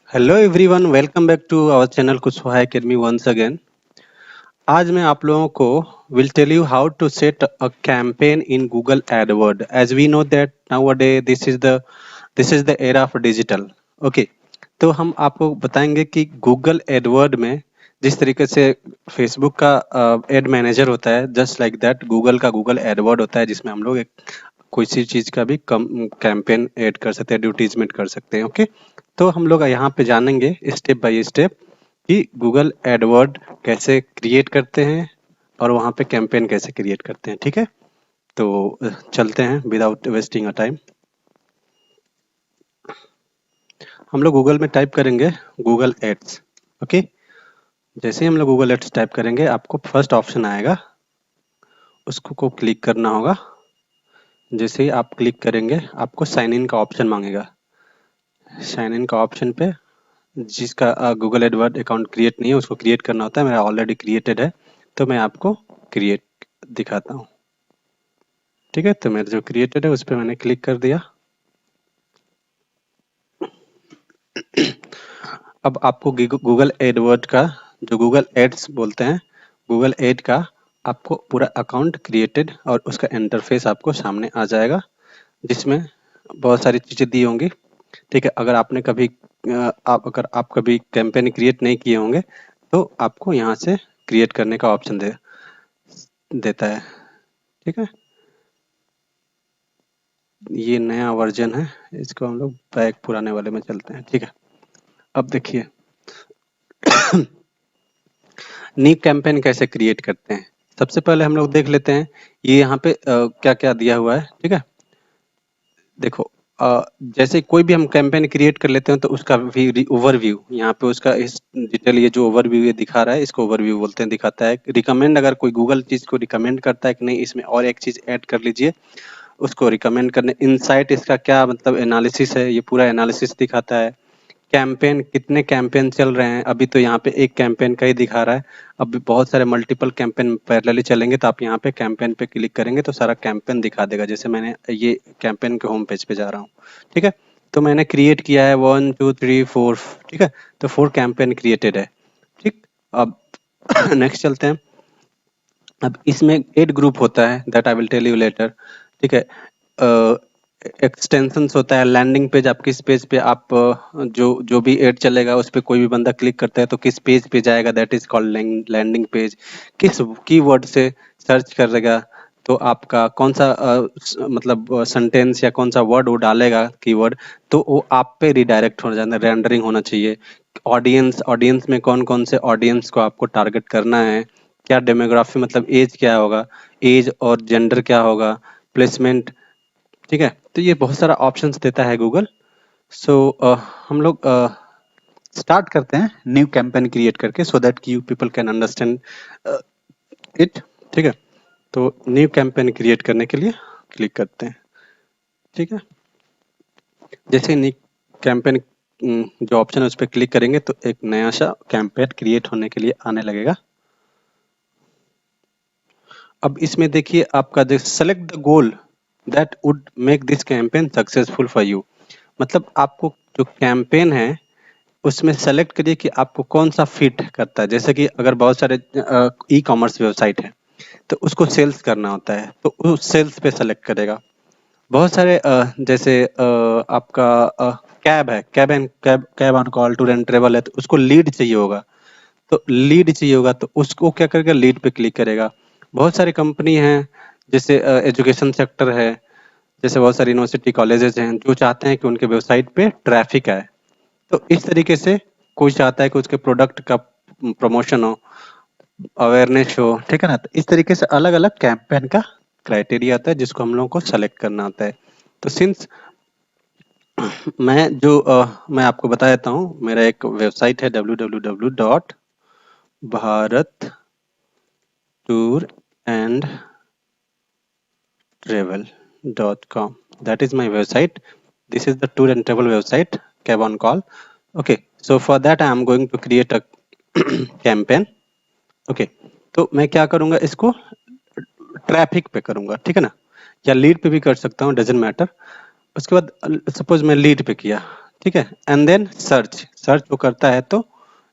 Hello everyone, welcome back to our channel Kushwaha Academy once again. आज मैं आप लोगों को will tell you how to set a campaign in Google AdWords. As we know that nowadays this is the era of digital. Okay, तो हम आपको बताएंगे कि गूगल एडवर्ड में जिस तरीके से फेसबुक का एड मैनेजर होता है, जस्ट लाइक दैट गूगल का गूगल एडवर्ड होता है, जिसमें हम लोग एक कोई सी चीज का भी कम कैंपेन ऐड कर सकते हैं, एडवर्टीजमेंट कर सकते हैं। ओके, तो हम लोग यहाँ पे जानेंगे स्टेप बाय स्टेप कि गूगल एडवर्ड कैसे क्रिएट करते हैं और वहाँ पे कैंपेन कैसे क्रिएट करते हैं। ठीक है, तो चलते हैं विदाउट वेस्टिंग अ टाइम। हम लोग गूगल में टाइप करेंगे गूगल एड्स। ओके, जैसे ही हम लोग गूगल एड्स टाइप करेंगे आपको फर्स्ट ऑप्शन आएगा, उसको को क्लिक करना होगा। जैसे ही आप क्लिक करेंगे आपको साइन इन का ऑप्शन मांगेगा। साइन इन का ऑप्शन पे जिसका गूगल एडवर्ड अकाउंट क्रिएट नहीं है उसको क्रिएट करना होता है। मेरा ऑलरेडी क्रिएटेड है, तो मैं आपको क्रिएट दिखाता हूँ। ठीक है, तो मेरा जो क्रिएटेड है उस पर मैंने क्लिक कर दिया। अब आपको गूगल एडवर्ड का जो गूगल एड्स बोलते हैं, गूगल एड का आपको पूरा अकाउंट क्रिएटेड और उसका इंटरफेस आपको सामने आ जाएगा, जिसमें बहुत सारी चीज़ें दी होंगी। ठीक है, अगर आप कभी कैंपेन क्रिएट नहीं किए होंगे तो आपको यहाँ से क्रिएट करने का ऑप्शन देता है। ठीक है, ये नया वर्जन है, इसको हम लोग बैक पुराने वाले में चलते हैं। ठीक है, अब देखिए न्यू कैंपेन कैसे क्रिएट करते हैं। सबसे पहले हम लोग देख लेते हैं ये यहाँ पे क्या क्या दिया हुआ है। ठीक है, देखो, जैसे कोई भी हम कैंपेन क्रिएट कर लेते हैं तो उसका ओवरव्यू यहाँ पे उसका इस डिटेल, ये जो ओवरव्यू ये दिखा रहा है इसको ओवरव्यू बोलते हैं। दिखाता है रिकमेंड, अगर कोई गूगल चीज को रिकमेंड करता है कि नहीं इसमें और एक चीज ऐड कर लीजिए, उसको रिकमेंड करने। इनसाइट, इसका क्या मतलब एनालिसिस है, ये पूरा एनालिसिस दिखाता है। कैंपेन, कितने कैंपेन चल रहे हैं, अभी तो यहाँ पे एक कैंपेन का ही दिखा रहा है। अब भी बहुत सारे मल्टीपल कैंपेन पैरेलली चलेंगे, तो आप यहाँ पे कैंपेन पे क्लिक करेंगे तो सारा कैंपेन दिखा देगा। जैसे मैंने ये कैंपेन के होम पेज पे जा रहा हूँ। ठीक है, तो मैंने क्रिएट किया है 1 2 3 4। ठीक है, तो 4 कैंपेन क्रिएटेड है। ठीक, अब नेक्स्ट चलते हैं। अब इसमें एड ग्रुप होता है, that I will tell you later. ठीक है, एक्सटेंशंस होता है, लैंडिंग पेज, आप किस पेज पे आप जो जो भी एड चलेगा उस पे कोई भी बंदा क्लिक करता है तो किस पेज पे जाएगा, that is called landing page. किस कीवर्ड से सर्च करेगा तो आपका कौन सा मतलब सेंटेंस या कौन सा वर्ड वो डालेगा कीवर्ड, तो वो आप पे रिडायरेक्ट हो जाना, रेंडरिंग होना चाहिए। ऑडियंस में कौन कौन से ऑडियंस को आपको टारगेट करना है, क्या डेमोग्राफी मतलब एज क्या होगा, एज और जेंडर क्या होगा, प्लेसमेंट। ठीक है, तो ये बहुत सारा ऑप्शंस देता है गूगल। सो हम लोग स्टार्ट करते हैं न्यू कैंपेन क्रिएट करके, so that you people can understand it. ठीक है, तो न्यू कैंपेन क्रिएट करने के लिए क्लिक करते हैं। ठीक है, जैसे न्यू कैंपेन जो ऑप्शन है उस पर क्लिक करेंगे तो एक नया सा कैंपेन क्रिएट होने के लिए आने लगेगा। अब इसमें देखिए आपका select the goal that would make this campaign successful for you. मतलब आपको जो कैंपेन है उसमें सेलेक्ट करिए कि आपको कौन सा फिट करता है। जैसे कि अगर बहुत सारे ई कॉमर्स वेबसाइट है तो उसको सेल्स करना होता है तो उस सेल्स पे सेलेक्ट करेगा। बहुत सारे जैसे आपका कैब है, cab on call, tour and travel है तो उसको लीड चाहिए होगा, तो लीड चाहिए होगा तो उसको क्या करेगा, लीड पे क्लिक करेगा। बहुत सारी कंपनी हैं, जैसे एजुकेशन सेक्टर है, जैसे बहुत सारी यूनिवर्सिटी कॉलेजेस हैं जो चाहते हैं कि उनके वेबसाइट पे ट्रैफिक आए, तो इस तरीके से कोई चाहता है कि उसके प्रोडक्ट का प्रमोशन हो, अवेयरनेस हो। ठीक है ना, तो इस तरीके से अलग अलग कैंपेन का क्राइटेरिया आता है जिसको हम लोगों को सेलेक्ट करना होता है। तो सिंस मैं आपको बता देता हूँ, मेरा एक वेबसाइट है www.bharattourandtravel.com, that is my website. This is the tour and travel website, cab on call. Okay, so for that I am going to create a campaign. Okay, तो मैं क्या करूंगा, इसको ट्रैफिक पे करूंगा। ठीक है ना, या लीड पे भी कर सकता हूँ, डजेंट मैटर। उसके बाद सपोज मैं लीड पे किया, ठीक है। एंड देन सर्च, सर्च वो करता है तो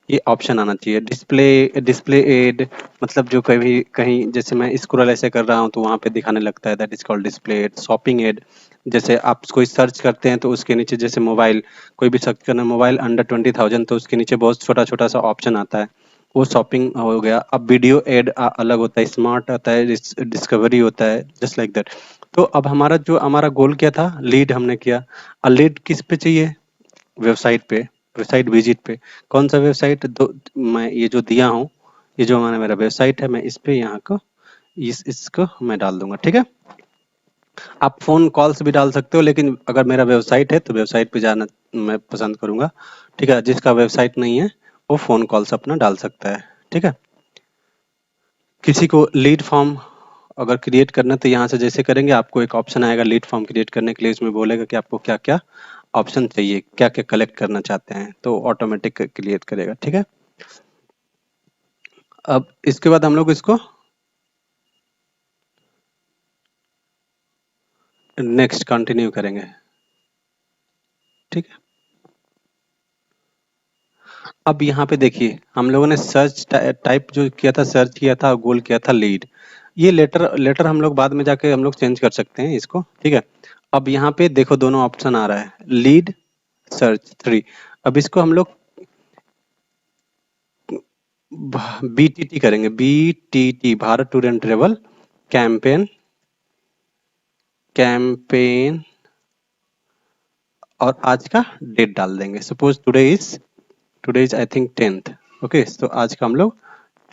ये ऑप्शन आना चाहिए। डिस्प्ले, डिस्प्ले एड, मतलब जो कभी कहीं जैसे मैं स्क्रॉल ऐसे कर रहा हूँ तो वहां पे दिखाने लगता है, that is called display ad. Shopping ad, जैसे आप कोई सर्च करते हैं तो उसके नीचे जैसे मोबाइल, कोई भी सर्च करना मोबाइल अंडर 20,000 तो उसके नीचे बहुत छोटा छोटा सा ऑप्शन आता है, वो शॉपिंग हो गया। अब वीडियो एड अलग होता है, स्मार्ट आता है, डिस्कवरी होता है, जस्ट लाइक दैट। तो अब हमारा जो हमारा गोल क्या था, लीड हमने किया। और लीड किस पे चाहिए, वेबसाइट पे, वेबसाइट विजिट पे। कौन सा वेबसाइट, तो मैं ये जो दिया हूँ, ये जो हमारा मेरा वेबसाइट है, मैं इस पे यहाँ को इसको मैं डाल दूंगा। ठीक है, आप फोन कॉल्स भी डाल सकते हो, लेकिन अगर मेरा वेबसाइट है तो वेबसाइट पे जाना मैं पसंद करूंगा। ठीक है, जिसका वेबसाइट नहीं है वो फोन कॉल्स अपना डाल सकता है। ठीक है, किसी को लीड फॉर्म अगर क्रिएट करना है तो यहाँ से जैसे करेंगे आपको एक ऑप्शन आएगा लीड फॉर्म क्रिएट करने के लिए, इसमें बोलेगा कि आपको क्या क्या ऑप्शन चाहिए, क्या क्या कलेक्ट करना चाहते हैं, तो ऑटोमेटिक क्रिएट करेगा। ठीक है, अब इसके बाद हम लोग इसको नेक्स्ट कंटिन्यू करेंगे। ठीक है, अब यहाँ पे देखिए हम लोगों ने सर्च टाइप जो किया था, सर्च किया था, गोल किया था लीड। ये लेटर लेटर हम लोग बाद में जाके हम लोग चेंज कर सकते हैं इसको। ठीक है, अब यहाँ पे देखो दोनों ऑप्शन आ रहा है, लीड, सर्च, थ्री। अब इसको हम लोग बीटीटी करेंगे, BTT, Bharat tour and travel campaign, campaign, और आज का डेट डाल देंगे। Suppose today is I think 10th। Okay, तो आज का हम लोग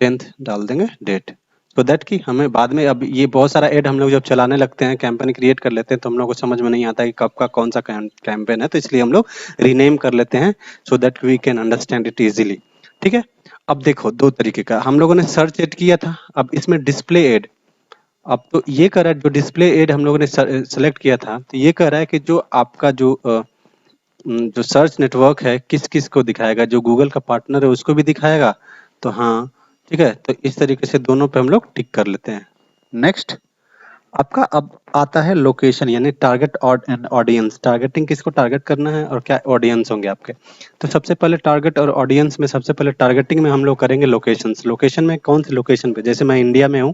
10th डाल देंगे डेट, सो दैट कि हमें बाद में, अब ये बहुत सारा ऐड हम लोग जब चलाने लगते हैं, कैंपेन क्रिएट कर लेते हैं, तो हम लोग को समझ में नहीं आता कि कब का कौन सा कैंपेन है, तो इसलिए हम लोग रीनेम कर लेते हैं, so that we can understand it easily. ठीक है, अब देखो दो तरीके का हम लोगों ने सर्च एड किया था, अब इसमें डिस्प्ले एड। अब तो ये कह रहा है, जो डिस्प्ले एड हम लोगों ने सेलेक्ट किया था, तो ये कह रहा है कि जो आपका जो सर्च नेटवर्क है किस किस को दिखाएगा, जो गूगल का पार्टनर है उसको भी दिखाएगा। तो हाँ, ठीक है, तो इस तरीके से दोनों पे हम लोग टिक कर लेते हैं। नेक्स्ट आपका अब आता है लोकेशन, यानी टारगेट एंड ऑडियंस। टारगेटिंग, किसको टारगेट करना है और क्या ऑडियंस होंगे आपके। तो सबसे पहले टारगेट और ऑडियंस में, सबसे पहले टारगेटिंग में हम लोग करेंगे लोकेशंस। लोकेशन में कौन सी लोकेशन पे, जैसे मैं इंडिया में हूँ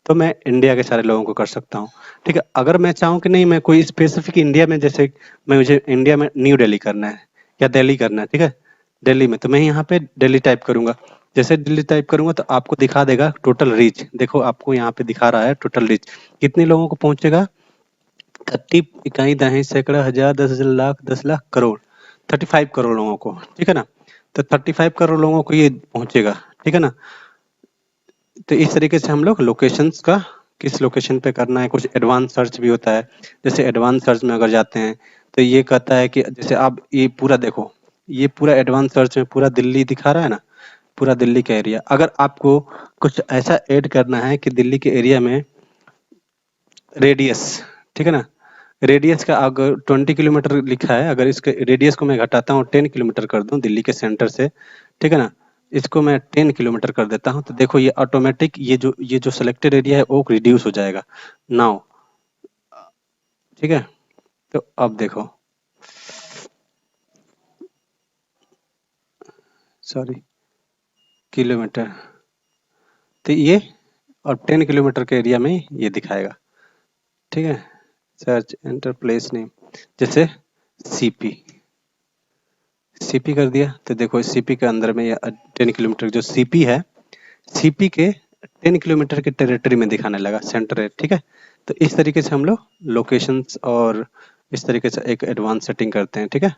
तो मैं इंडिया के सारे लोगों को कर सकता हूँ। ठीक है, अगर मैं चाहूँ कि नहीं मैं कोई स्पेसिफिक इंडिया में, जैसे मैं, मुझे इंडिया में न्यू दिल्ली करना है या दिल्ली करना है, ठीक है, दिल्ली में, तो मैं यहाँ पे दिल्ली टाइप करूंगा। जैसे दिल्ली टाइप करूंगा तो आपको दिखा देगा टोटल रीच। देखो आपको यहाँ पे दिखा रहा है टोटल रीच कितने लोगों को पहुंचेगा, 30, इकाई, दहाई, सैकड़ा, हजार, 10,000, लाख, 10 लाख, करोड़, 35 करोड़ लोगों को। ठीक है ना, तो 35 करोड़ लोगों को ये पहुंचेगा। ठीक है ना, तो इस तरीके से हम लोग लोकेशंस का, किस लोकेशन पे करना है, कुछ एडवांस सर्च भी होता है। जैसे एडवांस सर्च में अगर जाते हैं तो ये कहता है कि जैसे आप ये पूरा देखो, ये पूरा एडवांस सर्च में पूरा दिल्ली दिखा रहा है ना, पूरा दिल्ली का एरिया। अगर आपको कुछ ऐसा ऐड करना है कि दिल्ली के एरिया में रेडियस, ठीक है ना, रेडियस का अगर 20 किलोमीटर लिखा है, अगर इसके रेडियस को मैं घटाता हूँ 10 किलोमीटर कर दूं दिल्ली के सेंटर से, ठीक है ना, इसको मैं 10 किलोमीटर कर देता हूँ, तो देखो ये ऑटोमेटिक ये जो सिलेक्टेड एरिया है वो रिड्यूस हो जाएगा नाउ। ठीक है, तो अब देखो, सॉरी, किलोमीटर, तो ये और 10 किलोमीटर के एरिया में ये दिखाएगा। ठीक है, सर्च एंटर प्लेस नेम, जैसे सीपी, सीपी कर दिया, तो देखो सीपी के अंदर में ये 10 किलोमीटर जो सीपी है, सीपी के 10 किलोमीटर के टेरिटरी में दिखाने लगा सेंटर है। ठीक है, तो इस तरीके से हम लोग लोकेशंस और इस तरीके से एक एडवांस सेटिंग करते हैं। ठीक है,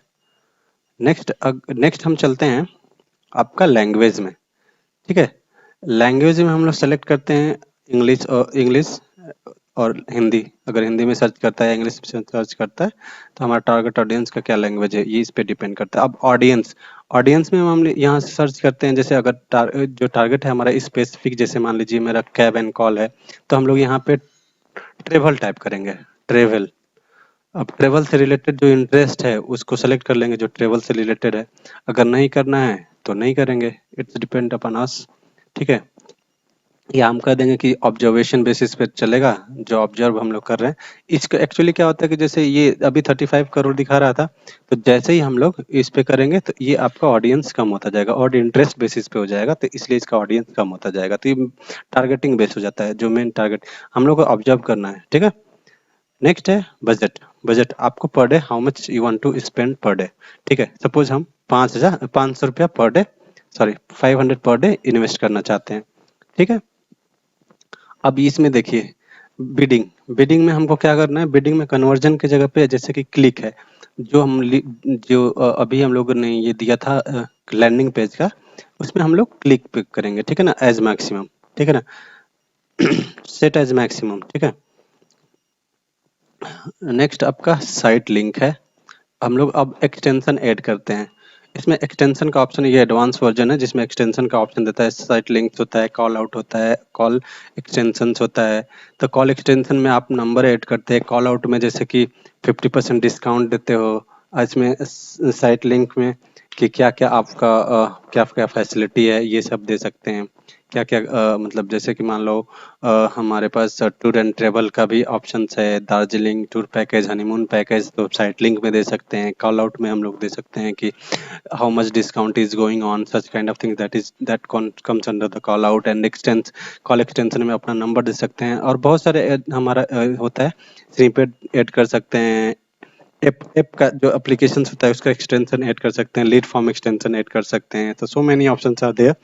नेक्स्ट हम चलते हैं आपका लैंग्वेज में। ठीक है, लैंग्वेज में हम लोग सेलेक्ट करते हैं इंग्लिश और हिंदी। अगर हिंदी में सर्च करता है या इंग्लिश में सर्च करता है तो हमारा टारगेट ऑडियंस का क्या लैंग्वेज है ये इस पे डिपेंड करता है। अब ऑडियंस, ऑडियंस में हम यहाँ से सर्च करते हैं, जैसे अगर जो टारगेट है हमारा स्पेसिफिक, जैसे मान लीजिए मेरा कैब एंड कॉल है, तो हम लोग यहाँ पे ट्रेवल टाइप करेंगे, ट्रेवल। अब ट्रेवल से रिलेटेड जो इंटरेस्ट है उसको सेलेक्ट कर लेंगे, जो ट्रेवल से रिलेटेड है। अगर नहीं करना है तो नहीं करेंगे, इट्स डिपेंड अपॉन अस। ठीक है, या हम कर देंगे कि ऑब्जर्वेशन बेसिस पे चलेगा, जो ऑब्जर्व हम लोग कर रहे हैं। इसका एक्चुअली क्या होता है कि जैसे ये अभी 35 करोड़ दिखा रहा था, तो जैसे ही हम लोग इस पे करेंगे तो ये आपका ऑडियंस कम होता जाएगा और इंटरेस्ट बेसिस पे हो जाएगा, तो इसलिए इसका ऑडियंस कम होता जाएगा। तो ये टारगेटिंग बेस हो जाता है, जो मेन टारगेट हम लोग को ऑब्जर्व करना है, ठीक है। नेक्स्ट है बजट। बजट आपको per day how much you want to spend per day, ठीक है। सपोज हम 500 रुपया per day, sorry 500 per day invest करना चाहते हैं, ठीक है। अब इसमें देखिए बिडिंग, बिडिंग में हमको क्या करना है, बिडिंग में कन्वर्जन की जगह पे जैसे कि क्लिक है, जो जो अभी हम लोगों ने ये दिया था लैंडिंग पेज का, उसमें हम लोग क्लिक पे करेंगे, ठीक है ना, एज मैक्सिमम, ठीक है ना, सेट एज मैक्सिमम, ठीक है। नेक्स्ट आपका साइट लिंक है। हम लोग अब एक्सटेंशन ऐड करते हैं। इसमें एक्सटेंशन का ऑप्शन, ये एडवांस वर्जन है जिसमें एक्सटेंशन का ऑप्शन देता है, साइट लिंक्स होता है, कॉल आउट होता है, कॉल एक्सटेंशंस होता है। तो कॉल एक्सटेंशन में आप नंबर ऐड करते हैं, कॉल आउट में जैसे कि 50% डिस्काउंट देते हो, और इसमें साइट लिंक में कि क्या क्या आपका क्या क्या फैसिलिटी है ये सब दे सकते हैं। क्या क्या मतलब जैसे कि मान लो हमारे पास टूर एंड ट्रेवल का भी ऑप्शंस है, Darjeeling tour package, honeymoon package, तो साइट लिंक में दे सकते हैं। कॉल आउट में हम लोग दे सकते हैं कि how much discount is going on, such kind of thing that comes under the call out and expanse. Call extension में अपना नंबर दे सकते हैं, और बहुत सारे हमारा होता है, स्निपेट ऐड कर सकते हैं। ऐप ऐप का जो एप्लीकेशन होता है उसका एक्सटेंशन ऐड कर सकते हैं, लीड फॉर्म एक्सटेंशन ऐड कर सकते हैं। तो so many options are there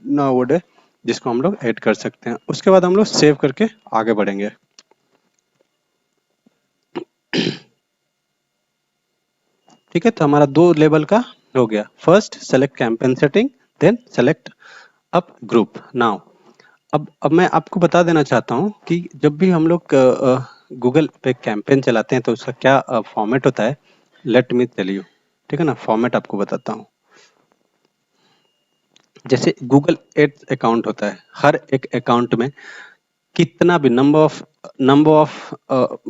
nowadays, जिसको हम लोग ऐड कर सकते हैं। उसके बाद हम लोग सेव करके आगे बढ़ेंगे। ठीक है, तो हमारा 2 लेवल का हो गया। First select campaign setting, then select ad group. Now अब मैं आपको बता देना चाहता हूँ कि जब भी हम लोग गूगल पे कैंपेन चलाते हैं तो उसका क्या फॉर्मेट होता है। लेट मी टेल यू, ठीक है ना, फॉर्मेट आपको बताता हूँ। जैसे गूगल एड्स अकाउंट होता है, हर एक अकाउंट में कितना भी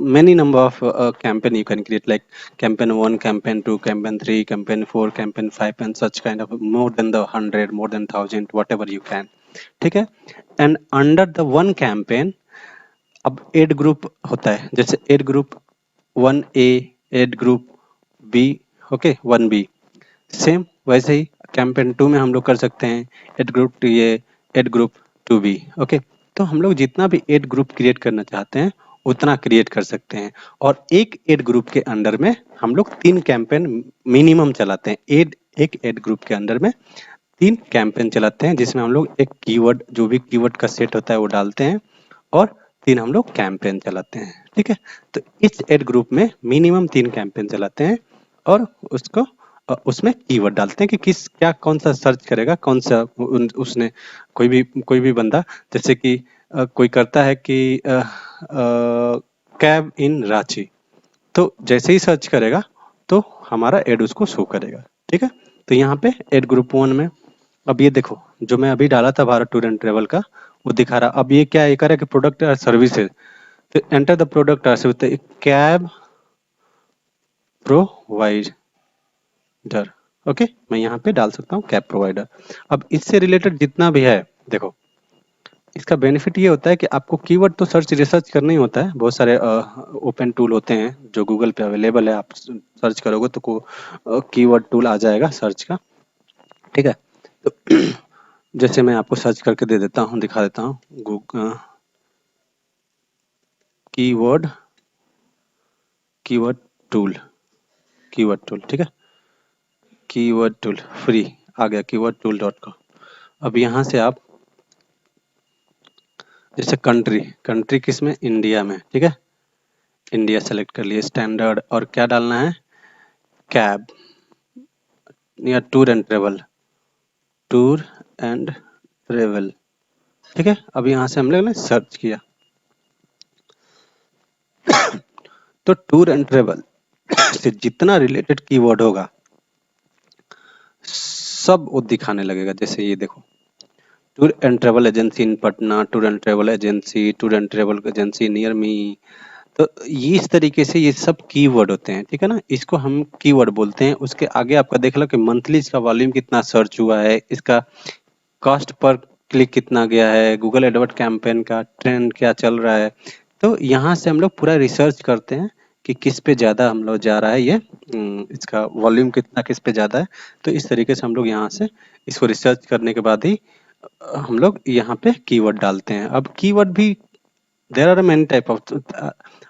many number of campaign you can create, like campaign 1, campaign 2, campaign 3, campaign 4, campaign 5, and such kind of more than the 100, more than 1000, whatever you can, ठीक है। And under the one campaign अब ad group होता है, जैसे ad group 1A, ad group B, okay 1B, same वैसे ही campaign 2 में हम लोग कर सकते हैं ad group two A, ad group two B, okay. तो हम लोग जितना भी एड ग्रुप क्रिएट करना चाहते हैं उतना क्रिएट कर सकते हैं, और एक एड ग्रुप के अंडर में हम लोग 3 कैंपेन मिनिमम चलाते हैं। एक एड ग्रुप के अंडर में 3 कैंपेन चलाते हैं, जिसमें हम लोग एक कीवर्ड, जो भी कीवर्ड का सेट होता है वो डालते हैं, और 3 हम लोग कैंपेन चलाते हैं, ठीक है। तो इस एड ग्रुप में मिनिमम 3 कैंपेन चलाते हैं, और उसको उसमें कीवर्ड डालते हैं कि किस क्या कौन सा सर्च करेगा, कौन सा उसने कोई भी बंदा, जैसे कि कोई करता है कि कैब इन रांची, तो जैसे ही सर्च करेगा तो हमारा एड उसको शो करेगा, ठीक है। तो यहाँ पे एड ग्रुप 1 में अब ये देखो, जो मैं अभी डाला था भारत टूर एंड ट्रेवल का, वो दिखा रहा। अब ये क्या ये कर रहा है कि प्रोडक्ट और सर्विसेज, तो एंटर द प्रोडक्ट और सर्विस, कैब प्रोवाइडर, ओके। मैं यहाँ पे डाल सकता हूँ कैब प्रोवाइडर। अब इससे रिलेटेड जितना भी है, देखो इसका बेनिफिट ये होता है कि आपको कीवर्ड तो सर्च रिसर्च करना ही होता है। बहुत सारे ओपन टूल होते हैं जो गूगल पे अवेलेबल है, आप सर्च करोगे तो कीवर्ड टूल आ जाएगा सर्च का, ठीक है। तो जैसे मैं आपको सर्च करके दे देता हूँ, दिखा देता हूँ, Google keyword keyword tool, keyword tool, ठीक है। कीवर्ड टूल फ्री आ गया, keywordtool.com। अब यहाँ से आप जैसे कंट्री, कंट्री किस में, इंडिया में, ठीक है। इंडिया सेलेक्ट कर लिए, स्टैंडर्ड, और क्या डालना है, कैब या tour and travel, tour and travel, ठीक है। अब यहाँ से हम लोग ने सर्च किया तो टूर एंड ट्रेवल से जितना रिलेटेड कीवर्ड होगा सब वो दिखाने लगेगा। जैसे ये देखो, tour and travel agency in Patna, tour and travel agency, tour and travel agency near me. तो ये इस तरीके से ये सब कीवर्ड होते हैं, ठीक है ना, इसको हम कीवर्ड बोलते हैं। उसके आगे आपका देख लो कि मंथली इसका वॉल्यूम कितना सर्च हुआ है, इसका कॉस्ट पर क्लिक कितना गया है, गूगल एडवर्ड कैंपेन का ट्रेंड क्या चल रहा है। तो यहाँ से हम लोग पूरा रिसर्च करते हैं कि किस पे ज़्यादा हम लोग जा रहा है ये, इसका वॉल्यूम कितना किस पे ज़्यादा है। तो इस तरीके से हम लोग यहाँ से इसको रिसर्च करने के बाद ही हम लोग यहाँ पे कीवर्ड डालते हैं। अब कीवर्ड भी there are many type of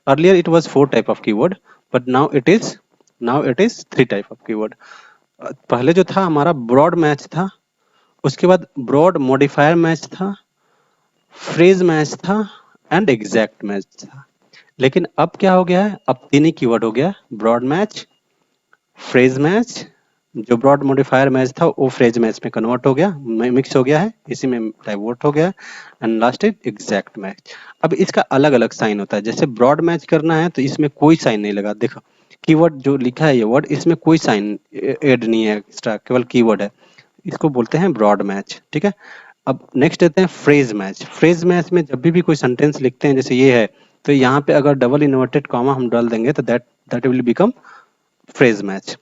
earlier it was 4 type of keyword but now it is 3 type of keyword। पहले जो था हमारा ब्रॉड मैच था, उसके बाद ब्रॉड मॉडिफायर मैच था, फ्रेज मैच था एंड एग्जैक्ट मैच था। लेकिन अब क्या हो गया है, अब 3 ही कीवर्ड हो गया, ब्रॉड मैच, फ्रेज मैच, जो ब्रॉड मॉडिफायर मैच था वो फ्रेज मैच में कन्वर्ट हो गया, मिक्स हो गया है, इसी में डाइवर्ट हो गया and last is exact match. अब इसका अलग अलग साइन होता है, जैसे ब्रॉड मैच करना है तो इसमें कोई साइन नहीं लगा, देखो कीवर्ड जो लिखा है ये वर्ड, इसमें कोई साइन ऐड नहीं है एक्स्ट्रा, केवल कीवर्ड है, इसको बोलते हैं ब्रॉड मैच। ठीक है, अब नेक्स्ट देते हैं फ्रेज मैच। फ्रेज मैच में जब भी कोई सेंटेंस लिखते हैं जैसे ये है, तो यहाँ पे अगर डबल इन्वर्टेड कॉमा हम डाल देंगे तो that will become phrase match.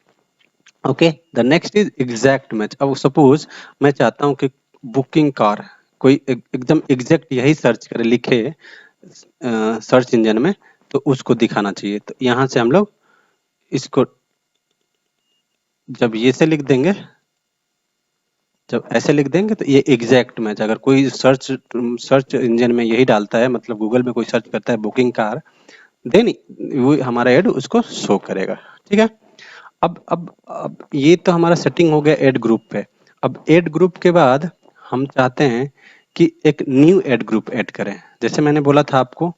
Okay, the next is exact match. अब सपोज मैं चाहता हूँ कि बुकिंग कार कोई एकदम एग्जैक्ट यही सर्च करे लिखे सर्च इंजन में, तो उसको दिखाना चाहिए। तो यहाँ से हम लोग इसको जब ये से लिख देंगे, जब ऐसे लिख देंगे तो ये एग्जैक्ट मैच। अगर कोई सर्च इंजन में यही डालता है, मतलब गूगल में कोई सर्च करता है बुकिंग कार, देन वो हमारा ऐड उसको शो करेगा। ठीक है, अब ये तो हमारा सेटिंग हो गया एड ग्रुप पे। अब एड ग्रुप के बाद हम चाहते हैं कि एक न्यू एड ग्रुप ऐड करें। जैसे मैंने बोला था, आपको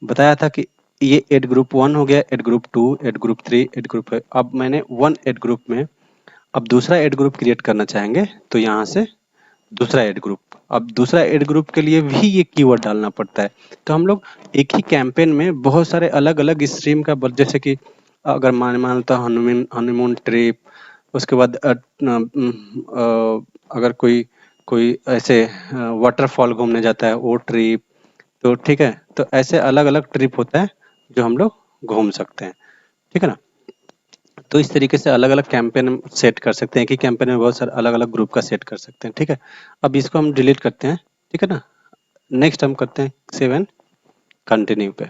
बताया था कि ये एड ग्रुप 1 हो गया, ad group 2, ad group 3, ad group 5। अब मैंने 1 एड ग्रुप में अब दूसरा एड ग्रुप क्रिएट करना चाहेंगे, तो यहाँ से दूसरा एड ग्रुप, अब दूसरा एड ग्रुप के लिए भी ये कीवर्ड डालना पड़ता है। तो हम लोग एक ही कैंपेन में बहुत सारे अलग अलग स्ट्रीम का जैसे कि अगर मानता हनीमून ट्रिप, उसके बाद अगर कोई कोई ऐसे वाटरफॉल घूमने जाता है वो ट्रिप, तो ठीक है, तो ऐसे अलग अलग ट्रिप होता है जो हम लोग घूम सकते हैं। ठीक है ना, तो इस तरीके से अलग अलग कैंपेन सेट कर सकते हैं, कि कैंपेन में बहुत सारे अलग अलग ग्रुप का सेट कर सकते हैं। ठीक है, अब इसको हम डिलीट करते हैं। ठीक है ना, नेक्स्ट हम करते हैं सेव एंड कंटिन्यू पे।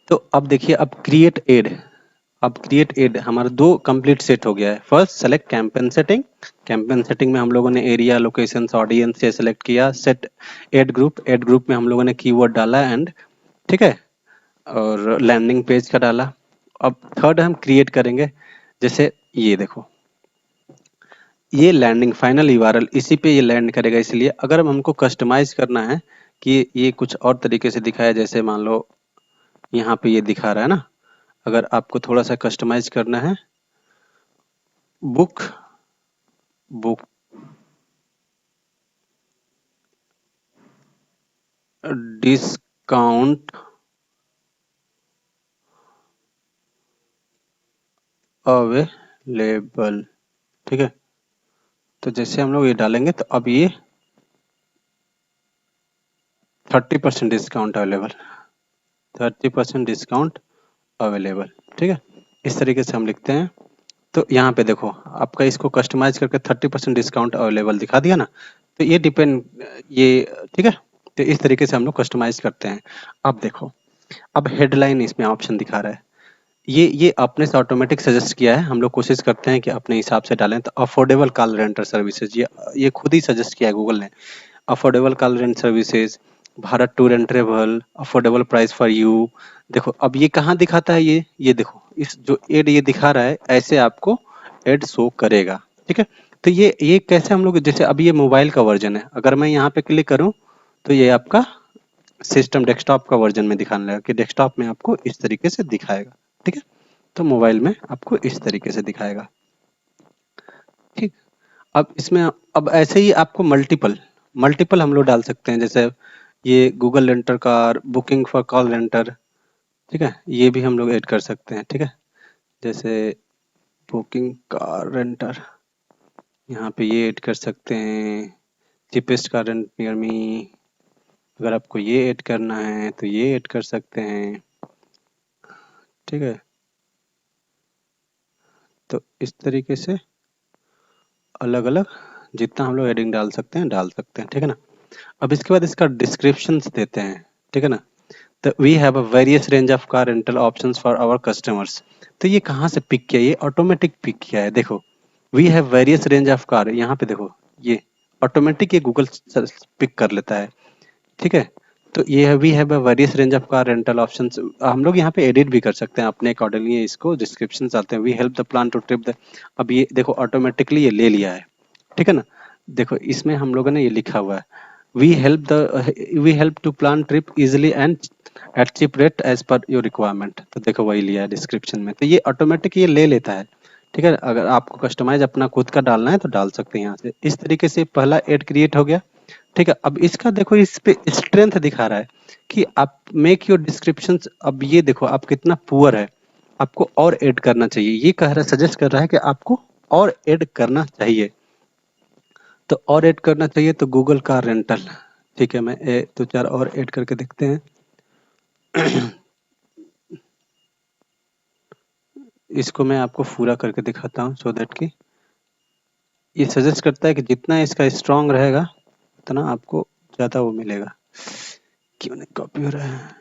तो अब देखिए, अब क्रिएट एड हमारा 2 कंप्लीट सेट हो गया है। First select campaign setting, campaign setting में हम लोगों ने एरिया, लोकेशंस, ऑडियंस से सेलेक्ट किया। सेट एड ग्रुप में हम लोगों ने कीवर्ड डाला एंड, ठीक है, और लैंडिंग पेज का डाला। अब थर्ड हम क्रिएट करेंगे, जैसे ये देखो, ये लैंडिंग फाइनल यूआरएल इसी पे ये लैंड करेगा। इसलिए अगर हमको कस्टमाइज करना है कि ये कुछ और तरीके से दिखाया, जैसे मान लो यहाँ पे ये दिखा रहा है ना, अगर आपको थोड़ा सा कस्टमाइज करना है, बुक बुक डिस्काउंट अवेलेबल, ठीक है, तो जैसे हम लोग ये डालेंगे तो अब ये 30% डिस्काउंट अवेलेबल, 30% डिस्काउंट अवेलेबल। ठीक है, इस तरीके से हम लिखते हैं। तो यहाँ पे देखो, आपका इसको कस्टमाइज करके 30% डिस्काउंट अवेलेबल दिखा दिया ना। तो ये डिपेंड, ये ठीक है, तो इस तरीके से हम लोग कस्टमाइज करते हैं। अब देखो, अब हेडलाइन इसमें ऑप्शन दिखा रहा है, ये आपने से ऑटोमेटिक सजेस्ट किया है। हम लोग कोशिश करते हैं कि अपने हिसाब से डालें। तो अफोर्डेबल कार रेंटल सर्विसेज, ये खुद ही सजेस्ट किया है गूगल ने। Affordable car rent services, Bharat tour and travel, affordable price for you. देखो अब ये कहाँ दिखाता है, ये देखो, इस जो एड ये दिखा रहा है, ऐसे आपको एड शो करेगा। ठीक है, तो ये कैसे हम लोग, जैसे अब ये मोबाइल का वर्जन है, अगर मैं यहाँ पे क्लिक करूँ तो ये आपका सिस्टम डेस्कटॉप का वर्जन में दिखाने लगा, कि डेस्कटॉप में आपको इस तरीके से दिखाएगा। ठीक है, तो मोबाइल में आपको इस तरीके से दिखाएगा। ठीक, अब इसमें अब ऐसे ही आपको मल्टीपल मल्टीपल हम लोग डाल सकते हैं, जैसे ये Google रेंटर car, booking for call रेंटर, ठीक है, ये भी हम लोग ऐड कर सकते हैं। ठीक है, जैसे बुकिंग कार रेंटर, यहाँ पे ये ऐड कर सकते हैं। Cheapest car rent near me, अगर आपको ये ऐड करना है तो ये ऐड कर सकते हैं। ठीक है, तो इस तरीके से अलग अलग जितना हम लोग हेडिंग डाल सकते हैं डाल सकते हैं, ठीक है ना। अब इसके बाद इसका डिस्क्रिप्शन देते हैं, ठीक है ना। तो we have a various range of car rental options for our customers. तो ये कहाँ से पिक किया, ये ऑटोमेटिक पिक किया है। देखो we have various range of car, यहाँ पे देखो ये ऑटोमेटिक ये गूगल पिक कर लेता है, ठीक है। तो ये है we have a various range of car rental options. हम लोग यहाँ पे एडिट भी कर सकते हैं अपने अकॉर्डिंगली, इसको डिस्क्रिप्शन आते हैं। We help the plan to trip the, अब ये देखो ऑटोमेटिकली ये ले लिया है, ठीक है ना। देखो इसमें हम लोगों ने ये लिखा हुआ है, we help to plan trip easily and at cheap rate as per your requirement. तो देखो वही लिया है डिस्क्रिप्शन में, तो ये ऑटोमेटिक ये ले लेता है, ठीक है। अगर आपको कस्टमाइज अपना खुद का डालना है तो डाल सकते हैं यहाँ से। इस तरीके से पहला एड क्रिएट हो गया, ठीक है। अब इसका देखो इस पे स्ट्रेंथ दिखा रहा है कि आप मेक योर डिस्क्रिप्शंस। अब ये देखो आप कितना पुअर है, आपको और ऐड करना चाहिए, ये कह रहा है, सजेस्ट कर रहा है कि आपको और ऐड करना चाहिए। तो और ऐड करना चाहिए तो गूगल कार रेंटल, ठीक है। मैं दो चार और ऐड करके देखते हैं। इसको मैं आपको पूरा करके दिखाता हूँ सो दैट कि ये सजेस्ट करता है कि जितना इसका स्ट्रांग रहेगा उतना आपको ज्यादा वो मिलेगा। क्यों नहीं कॉपी हो रहा है।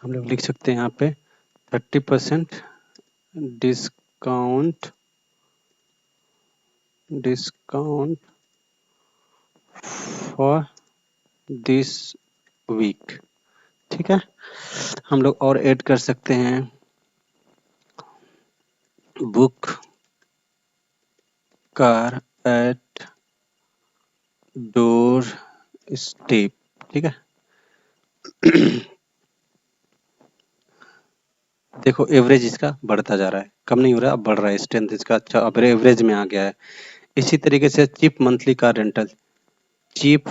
हम लोग लिख सकते हैं यहाँ पे 30% discount, discount for this week, ठीक है। हम लोग और ऐड कर सकते हैं book car at doorstep, ठीक है। देखो एवरेज इसका बढ़ता जा रहा है, कम नहीं हो रहा, अब बढ़ रहा है स्ट्रेंथ इसका, अच्छा अब एवरेज में आ गया है। इसी तरीके से cheap monthly car rental, cheap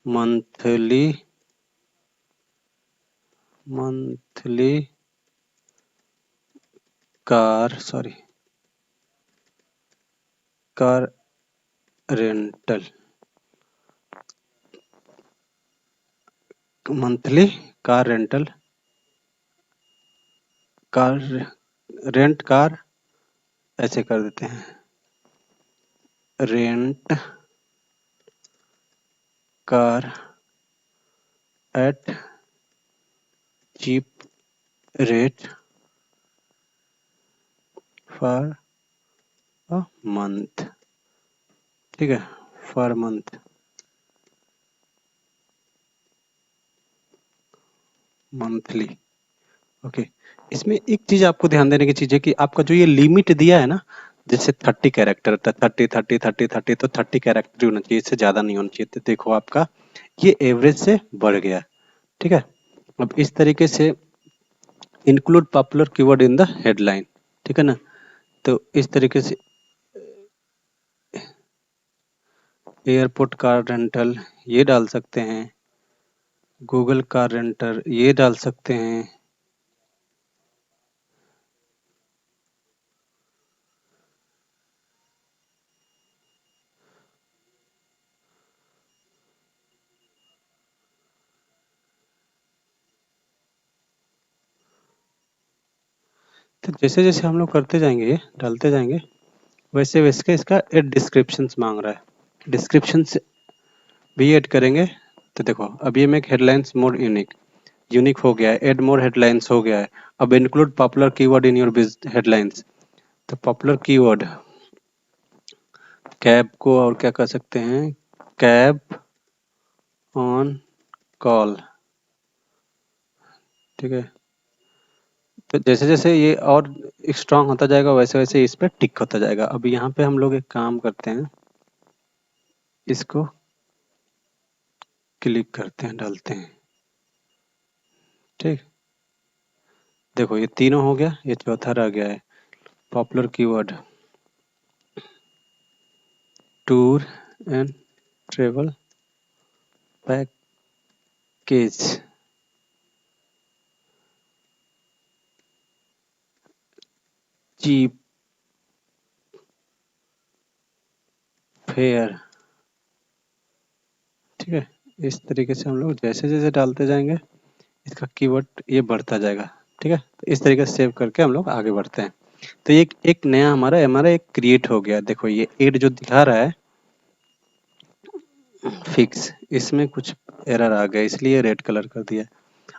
monthly, monthly car, sorry car rental, monthly car rental, car rent car, ऐसे कर देते हैं rent car at cheap rate for a month, ठीक है, फॉर मंथ, मंथली, ओके। इसमें एक चीज आपको ध्यान देने की चीज है कि आपका जो ये लिमिट दिया है ना, जैसे 30 कैरेक्टर, 30 तो 30 कैरेक्टर ही होना चाहिए, इससे ज्यादा नहीं होना चाहिए। तो देखो आपका ये एवरेज से बढ़ गया, ठीक है। अब इस तरीके से include popular keyword in the headline, ठीक है ना। तो इस तरीके से एयरपोर्ट कार रेंटल ये डाल सकते हैं, गूगल कार रेंटल ये डाल सकते हैं। तो जैसे जैसे हम लोग करते जाएंगे डालते जाएंगे वैसे वैसे इसका एक डिस्क्रिप्शन मांग रहा है, डिस्क्रिप्शन भी ऐड करेंगे। तो देखो अब ये मेक हेडलाइंस मोर यूनिक, यूनिक हो गया है, एड मोर हेडलाइंस हो गया है। अब include popular keyword in your headlines, तो पॉपुलर कीवर्ड कैब को और क्या कर सकते हैं, कैब ऑन कॉल, ठीक है। तो जैसे जैसे ये और स्ट्रांग होता जाएगा वैसे वैसे इस पे टिक होता जाएगा। अब यहाँ पे हम लोग एक काम करते हैं, इसको क्लिक करते हैं, डालते हैं, ठीक। देखो ये तीनों हो गया, ये चौथा रह गया है, popular keyword tour and travel package, cheap fare, ठीक है। इस तरीके से हम लोग जैसे जैसे डालते जाएंगे इसका कीवर्ड ये बढ़ता जाएगा, ठीक है। तो इस तरीके से सेव करके हम लोग आगे बढ़ते हैं। तो ये एक नया हमारा हमारा एक क्रिएट हो गया। देखो ये एड जो दिखा रहा है फिक्स, इसमें कुछ एरर आ गया इसलिए रेड कलर कर दिया।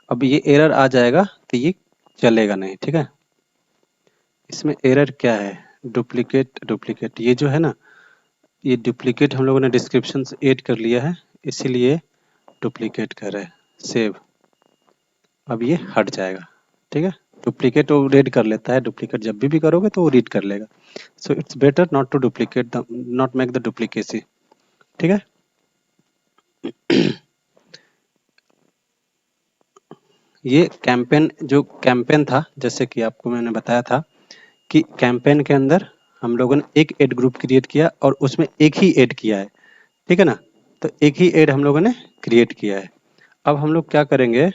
अब ये एरर आ जाएगा तो ये चलेगा नहीं, ठीक है। इसमें एरर क्या है, डुप्लीकेट डुप्लीकेट, ये जो है ना, ये डुप्लीकेट हम लोगों ने डिस्क्रिप्शन से ऐड कर लिया है इसीलिए डुप्लीकेट कर रहे हैं। सेव, अब ये हट जाएगा, ठीक है। डुप्लीकेट वो रीड कर लेता है, डुप्लीकेट जब भी करोगे तो वो रीड कर लेगा। So it's better not to duplicate the, not make the duplicacy, ठीक है। ये कैंपेन, जो कैंपेन था जैसे कि आपको मैंने बताया था कि कैंपेन के अंदर हम लोगों ने एक एड ग्रुप क्रिएट किया और उसमें एक ही एड किया है, ठीक है ना। तो एक ही एड हम लोगों ने क्रिएट किया है। अब हम लोग क्या करेंगे,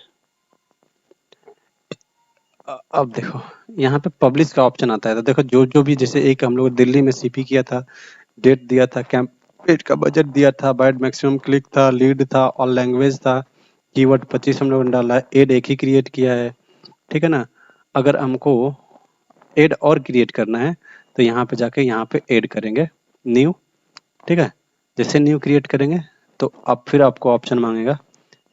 अब देखो यहाँ पे पब्लिश का ऑप्शन आता है। तो देखो जो जो भी, जैसे एक हम लोग दिल्ली में सीपी किया था, डेट दिया था, कैंपेन का बजट दिया था, बाइट मैक्सिमम क्लिक था, लीड था, ऑल लैंग्वेज था, कीवर्ड 25 हम लोगों ने डाला है, एड एक ही क्रिएट किया है, ठीक है ना। अगर हमको एड और क्रिएट करना है तो यहाँ पे जाके यहाँ पे ऐड करेंगे न्यू, ठीक है। जैसे न्यू क्रिएट करेंगे तो अब फिर आपको ऑप्शन मांगेगा,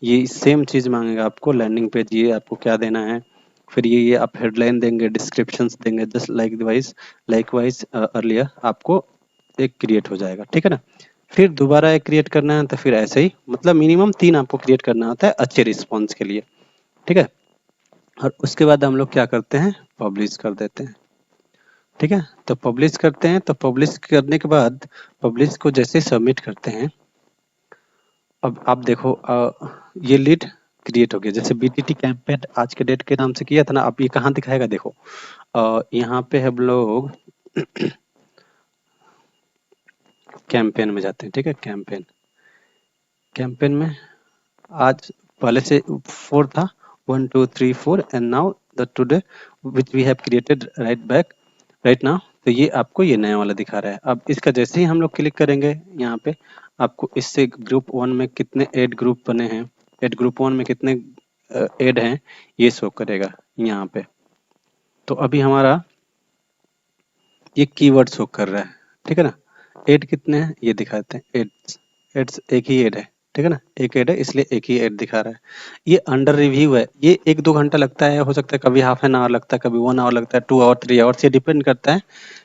ये सेम चीज मांगेगा आपको, लैंडिंग पेज ये आपको क्या देना है, फिर ये आप हेडलाइन देंगे, डिस्क्रिप्शंस देंगे, जस्ट लाइक वाइज अर्लियर आपको एक क्रिएट हो जाएगा, ठीक है ना। फिर दोबारा एक क्रिएट करना है तो फिर ऐसे ही, मतलब मिनिमम 3 आपको क्रिएट करना होता है अच्छे रिस्पॉन्स के लिए, ठीक है। और उसके बाद हम लोग क्या करते हैं, पब्लिश कर देते हैं, ठीक है। तो पब्लिश करते हैं, तो पब्लिश करने के बाद पब्लिश को जैसे सबमिट करते हैं, अब आप देखो ये लीड क्रिएट हो गया। जैसे बीटीटी कैंपेन आज के डेट के नाम से किया था ना, अब ये कहाँ दिखाएगा देखो, यहाँ पे हम लोग कैंपेन में जाते हैं, ठीक है। कैंपेन, कैंपेन में आज पहले से 4 था, 1 2 3 4 and now the today which we have created right now. तो ये आपको ये नया वाला दिखा रहा है। अब इसका जैसे ही हम लोग क्लिक करेंगे यहाँ पे, आपको इससे ग्रुप 1 में कितने एड ग्रुप बने हैं, एड ग्रुप 1 में कितने एड हैं, ये शो करेगा यहाँ पे। तो अभी हमारा ये कीवर्ड शो कर रहा है, ठीक है ना। एड कितने हैं ये दिखाते हैं, एड्स एक ही एड है, ठीक है ना, एक एड है इसलिए एक ही एड दिखा रहा है। ये अंडर रिव्यू है, ये 1-2 घंटा लगता है, हो सकता है कभी हाफ एन आवर लगता है, कभी 1 आवर लगता है, 2 आवर 3 आवर्स, ये डिपेंड करता है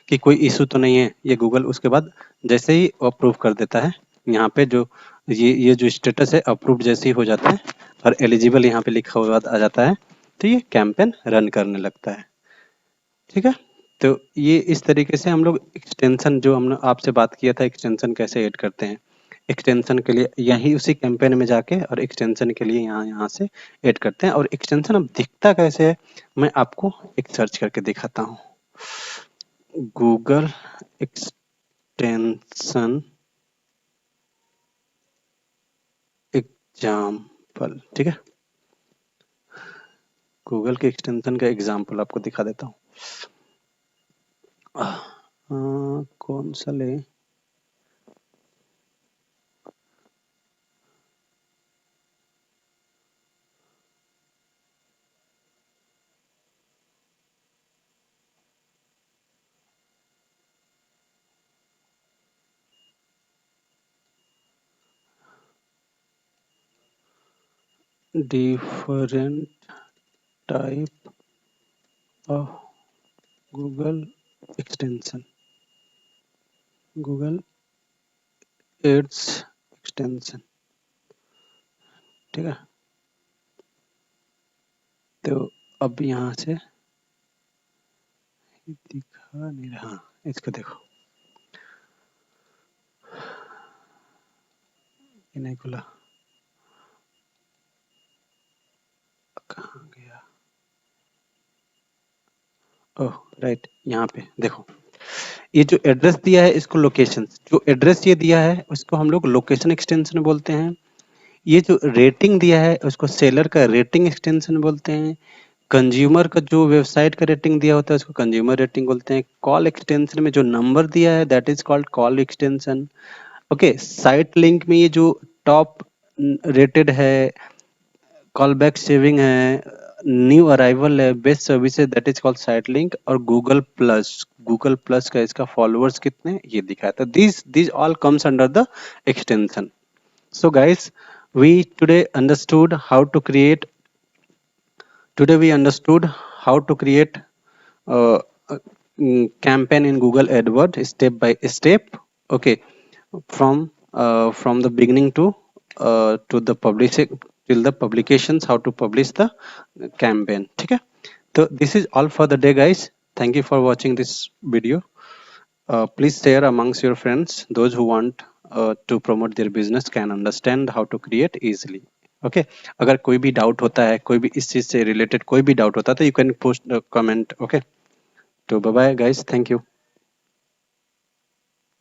कि कोई इशू तो नहीं है। ये गूगल उसके बाद जैसे ही अप्रूव कर देता है, यहाँ पे जो ये जो स्टेटस है अप्रूव जैसे ही हो जाता है और एलिजिबल यहाँ पे लिखा हुआ आ जाता है, तो ये कैंपेन रन करने लगता है, ठीक है। तो ये इस तरीके से हम लोग एक्सटेंशन, जो हमने आपसे बात किया था एक्सटेंशन कैसे ऐड करते हैं, एक्सटेंशन के लिए यही उसी कैंपेन में जाके और एक्सटेंशन के लिए यहाँ यहाँ से ऐड करते हैं। और एक्सटेंशन अब दिखता कैसे है, मैं आपको एक सर्च करके दिखाता हूँ, गूगल एक्सटेंशन एग्जाम्पल, ठीक है। गूगल के एक्सटेंशन का एग्जाम्पल आपको दिखा देता हूँ। कौन सा ले, different type of Google extension, Google Ads extension, ठीक है। तो अब यहाँ से दिखा नहीं रहा, इसको देखो, ये नहीं खुला, कहाँ गया, ओह राइट, यहाँ पे देखो, ये जो एड्रेस दिया है इसको लोकेशन, जो एड्रेस ये दिया है उसको हम लोग लोकेशन एक्सटेंशन बोलते हैं। ये जो रेटिंग दिया है उसको सेलर का रेटिंग एक्सटेंशन बोलते हैं। कंज्यूमर का जो वेबसाइट का रेटिंग दिया होता है उसको कंज्यूमर रेटिंग बोलते हैं। कॉल एक्सटेंशन में जो नंबर दिया है that is called call extension. Okay, site link में ये जो टॉप रेटेड है, कॉल बैक सेविंग है, न्यू अराइवल है, best services that is called site link. और गूगल प्लस का इसका फॉलोअर्स कितने ये दिखाया था। This all comes under the extension. So guys, we today understood how to create. Today we understood how to create uh, a campaign in Google AdWords step by step. Okay, from the beginning to the publishing till the publications, how to publish the campaign. ठीक है? So this is all for the day, guys. Thank you for watching this video. Please share amongst your friends. Those who want to promote their business can understand how to create easily. Okay, अगर कोई भी doubt होता है, कोई भी इस चीज से रिलेटेड कोई भी डाउट होता है तो you can post comment. Okay, तो bye bye guys, thank you.